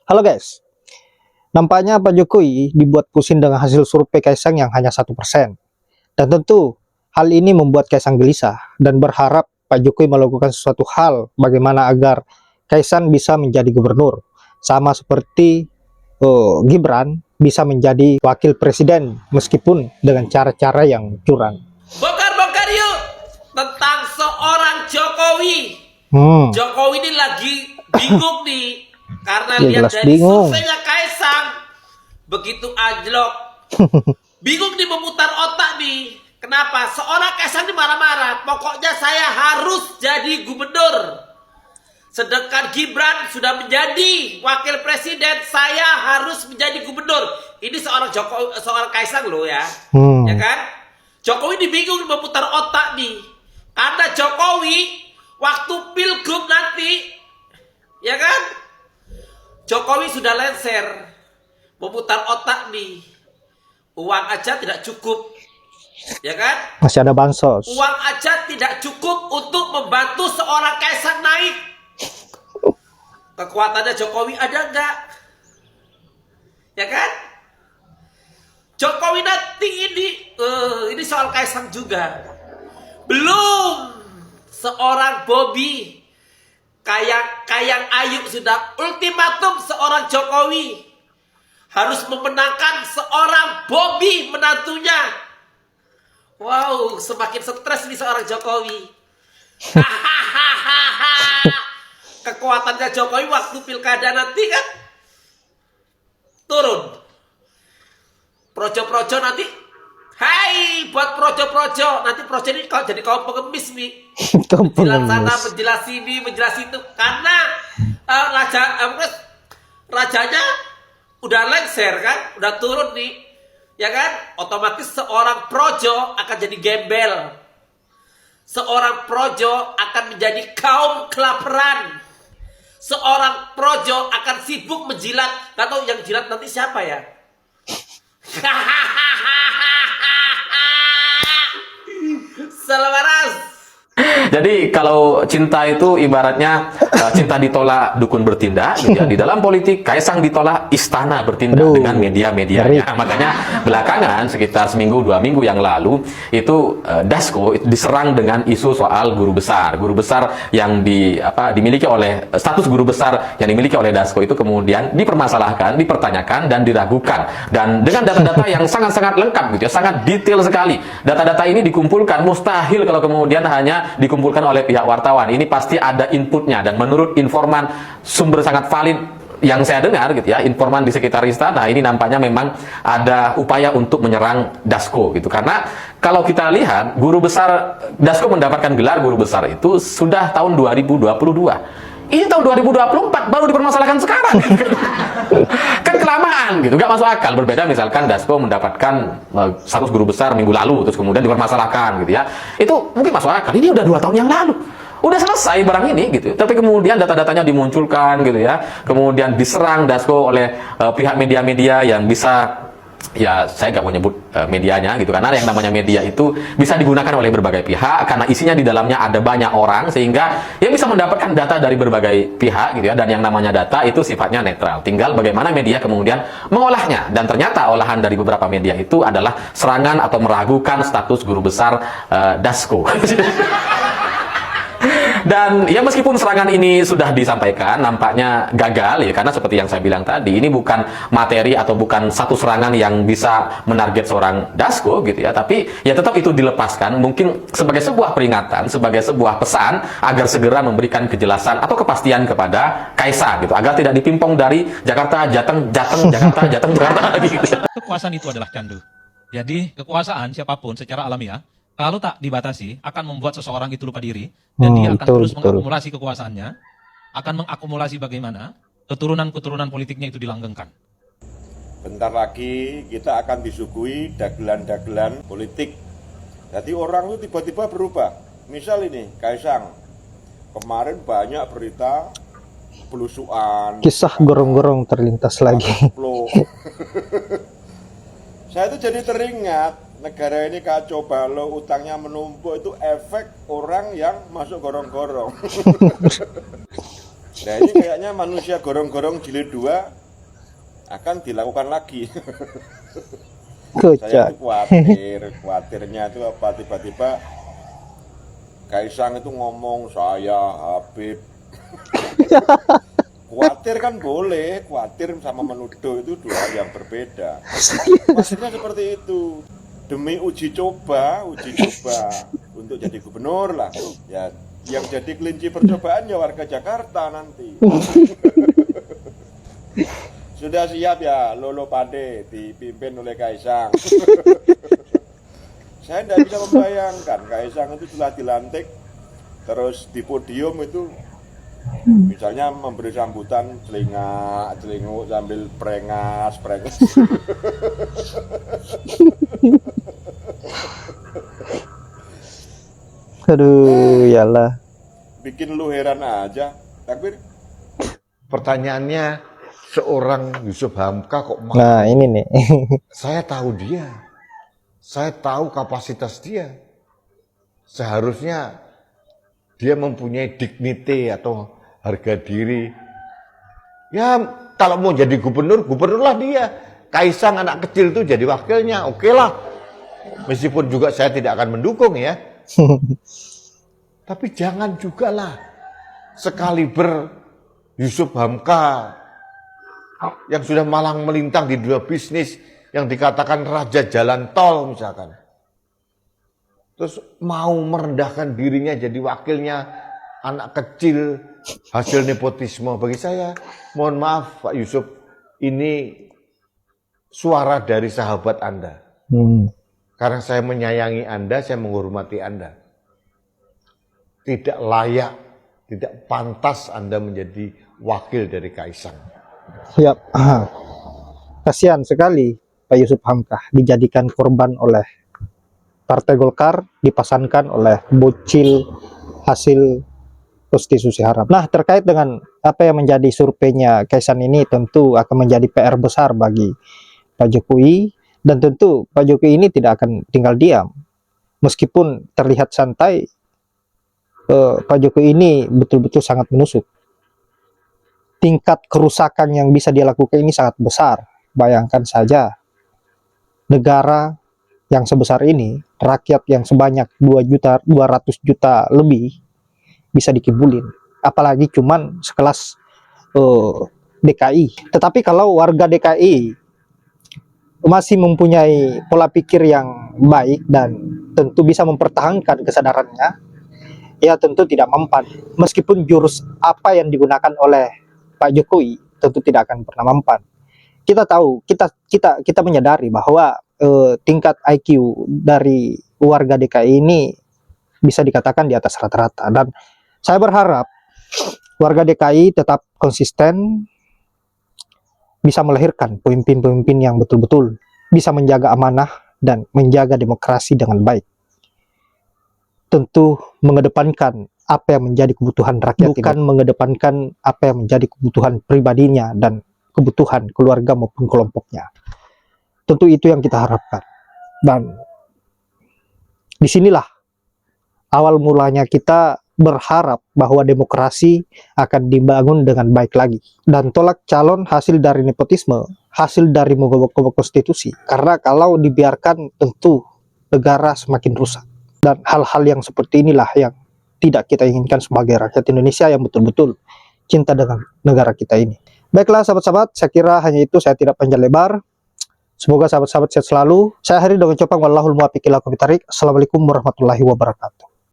Halo guys, nampaknya Pak Jokowi dibuat pusing dengan hasil survei Kaisang yang hanya 1%. Dan tentu hal ini membuat Kaisang gelisah dan berharap Pak Jokowi melakukan sesuatu hal bagaimana agar Kaisang bisa menjadi gubernur. Sama seperti Gibran bisa menjadi wakil presiden meskipun dengan cara-cara yang curang. Bongkar-bongkar yuk tentang seorang Jokowi. Jokowi ini lagi bingung nih karena Ya, lihat jelas dari bingung. surveinya Kaisang begitu anjlok. Bingung nih memutar otak nih. Kenapa? Seorang Kaisang ini marah-marah. Pokoknya saya harus jadi gubernur. Sedangkan Gibran sudah menjadi wakil presiden, saya harus menjadi gubernur. Ini seorang Jokowi, seorang Kaisang loh ya. Ya kan? Jokowi dibingung memutar otak nih. Karena Jokowi waktu pilgub nanti, ya kan? Jokowi sudah lenser, memutar otak nih. Uang aja tidak cukup, ya kan? Masih ada bansos. Uang aja tidak cukup untuk membantu seorang Kaisang naik. Kekuatannya Jokowi ada enggak? Ya kan? Jokowi nanti ini soal Kaisang juga. Belum seorang Bobi Kayang Ayu sudah ultimatum seorang Jokowi harus memenangkan seorang Bobi menantunya. Wow, semakin stres nih seorang Jokowi. Kekuatannya Jokowi waktu pilkada nanti kan turun. Projo-projo nanti, hai buat projo-projo, nanti projo ini kalau jadi kaum pengemis nih. Menjelas sana, menjelas sini, menjelas itu. Karena rajanya udah lengser kan, udah turun nih, ya kan? Otomatis seorang projo akan jadi gembel. Seorang projo akan menjadi kaum kelaparan. Seorang projo akan sibuk menjilat. Gak tahu yang jilat nanti siapa ya? Selamat. Jadi kalau cinta itu ibaratnya cinta ditolak dukun bertindak gitu ya. Di dalam politik Kaisang ditolak istana bertindak dengan media-medianya. Makanya belakangan sekitar seminggu 2 minggu yang lalu itu Dasko diserang dengan isu soal guru besar. Guru besar yang dimiliki oleh status guru besar yang dimiliki oleh Dasko itu kemudian dipermasalahkan, dipertanyakan dan diragukan. Dan dengan data-data yang sangat-sangat lengkap gitu ya, sangat detail sekali. Data-data ini dikumpulkan, mustahil kalau kemudian hanya dikumpulkan oleh pihak wartawan. Ini pasti ada inputnya, dan menurut informan sumber sangat valid yang saya dengar gitu ya, informan di sekitar istana, ini nampaknya memang ada upaya untuk menyerang Dasko gitu. Karena kalau kita lihat guru besar Dasko mendapatkan gelar guru besar itu sudah tahun 2022. Ini tahun 2024 baru dipermasalahkan sekarang. Kan kelamaan gitu, nggak masuk akal. Berbeda misalkan Dasko mendapatkan status guru besar minggu lalu terus kemudian dipermasalahkan gitu ya, itu mungkin masuk akal. Ini udah 2 tahun yang lalu, udah selesai barang ini gitu, tapi kemudian data-datanya dimunculkan gitu ya, kemudian diserang Dasko oleh pihak media-media yang bisa, ya saya nggak mau nyebut medianya gitu, karena yang namanya media itu bisa digunakan oleh berbagai pihak karena isinya di dalamnya ada banyak orang, sehingga ya bisa mendapatkan data dari berbagai pihak gitu ya. Dan yang namanya data itu sifatnya netral, tinggal bagaimana media kemudian mengolahnya. Dan ternyata olahan dari beberapa media itu adalah serangan atau meragukan status guru besar Dasko. Dan ya meskipun serangan ini sudah disampaikan, nampaknya gagal ya, karena seperti yang saya bilang tadi, ini bukan materi atau bukan satu serangan yang bisa menarget seorang Dasko gitu ya, tapi ya tetap itu dilepaskan mungkin sebagai sebuah peringatan, sebagai sebuah pesan agar segera memberikan kejelasan atau kepastian kepada Kaisang gitu, agar tidak dipimpong dari Jakarta, Jateng, Jakarta, Jateng, Jakarta gitu ya. Kekuasaan itu adalah candu. Jadi kekuasaan siapapun secara alamiah, kalau tak dibatasi, akan membuat seseorang itu lupa diri, dan dia akan terus mengakumulasi kekuasaannya, akan mengakumulasi bagaimana keturunan-keturunan politiknya itu dilanggengkan. Bentar lagi kita akan disuguhi dagelan-dagelan politik. Jadi orang itu tiba-tiba berubah. Misal ini, Kaisang, kemarin banyak berita belusuan. Kisah gorong-gorong terlintas lagi. Saya itu jadi teringat, negara ini kacau balau, utangnya menumpuk, itu efek orang yang masuk gorong-gorong. Nah ini kayaknya manusia gorong-gorong jilid 2 akan dilakukan lagi. Kocak. Saya itu khawatirnya itu apa, tiba-tiba Kaisang itu ngomong saya Habib. Khawatir kan boleh, khawatir sama menuduh itu dua hal yang berbeda. Maksudnya seperti itu, demi uji coba untuk jadi gubernur lah. Ya, yang jadi kelinci percobaannya warga Jakarta nanti. Sudah siap ya, Lolo Pade dipimpin oleh Kaisang. Saya tidak bisa membayangkan Kaisang itu setelah dilantik terus di podium itu misalnya memberi sambutan celinguk sambil prengas. Aduh, yalah. Bikin lu heran aja. Takbir. Pertanyaannya, seorang Yusuf Hamka kok mau? Nah, ini nih. Saya tahu dia. Saya tahu kapasitas dia. Seharusnya dia mempunyai dignity atau harga diri. Ya, kalau mau jadi gubernur, gubernurlah dia. Kaisang anak kecil itu jadi wakilnya, oke lah. Meskipun juga saya tidak akan mendukung ya. Tapi jangan juga lah sekaliber Yusuf Hamka yang sudah malang melintang di dunia bisnis, yang dikatakan raja jalan tol misalkan. Terus mau merendahkan dirinya jadi wakilnya anak kecil hasil nepotisme. Bagi saya, mohon maaf Pak Yusuf, ini suara dari sahabat Anda. Karena saya menyayangi Anda, saya menghormati Anda. Tidak layak, tidak pantas Anda menjadi wakil dari Kaisang. Siap. Kasihan sekali Pak Yusuf Hamka dijadikan korban oleh Partai Golkar, dipasankan oleh bocil hasil prostitusi haram. Nah, terkait dengan apa yang menjadi surveinya Kaisang ini tentu akan menjadi PR besar bagi Pak Jokowi, dan tentu Pak Jokowi ini tidak akan tinggal diam. Meskipun terlihat santai, Pak Jokowi ini betul-betul sangat menusuk. Tingkat kerusakan yang bisa dia lakukan ini sangat besar. Bayangkan saja, negara yang sebesar ini, rakyat yang sebanyak 2.200.000.000 lebih bisa dikibulin. Apalagi cuman sekelas DKI. Tetapi kalau warga DKI masih mempunyai pola pikir yang baik dan tentu bisa mempertahankan kesadarannya, ya tentu tidak mempan. Meskipun jurus apa yang digunakan oleh Pak Jokowi tentu tidak akan pernah mempan. Kita tahu, kita menyadari bahwa tingkat IQ dari warga DKI ini bisa dikatakan di atas rata-rata, dan saya berharap warga DKI tetap konsisten, bisa melahirkan pemimpin-pemimpin yang betul-betul bisa menjaga amanah dan menjaga demokrasi dengan baik. Tentu mengedepankan apa yang menjadi kebutuhan rakyat, bukan mengedepankan apa yang menjadi kebutuhan pribadinya dan kebutuhan keluarga maupun kelompoknya. Tentu itu yang kita harapkan. Dan disinilah awal mulanya kita berharap bahwa demokrasi akan dibangun dengan baik lagi. Dan tolak calon hasil dari nepotisme, hasil dari mogok konstitusi. Karena kalau dibiarkan tentu negara semakin rusak. Dan hal-hal yang seperti inilah yang tidak kita inginkan sebagai rakyat Indonesia yang betul-betul cinta dengan negara kita ini. Baiklah sahabat-sahabat, saya kira hanya itu, saya tidak panjang lebar. Semoga sahabat-sahabat sehat selalu. Saya akhiri dengan ucapan wallahul muwaffiq ila aqwamit thoriq. Assalamualaikum warahmatullahi wabarakatuh.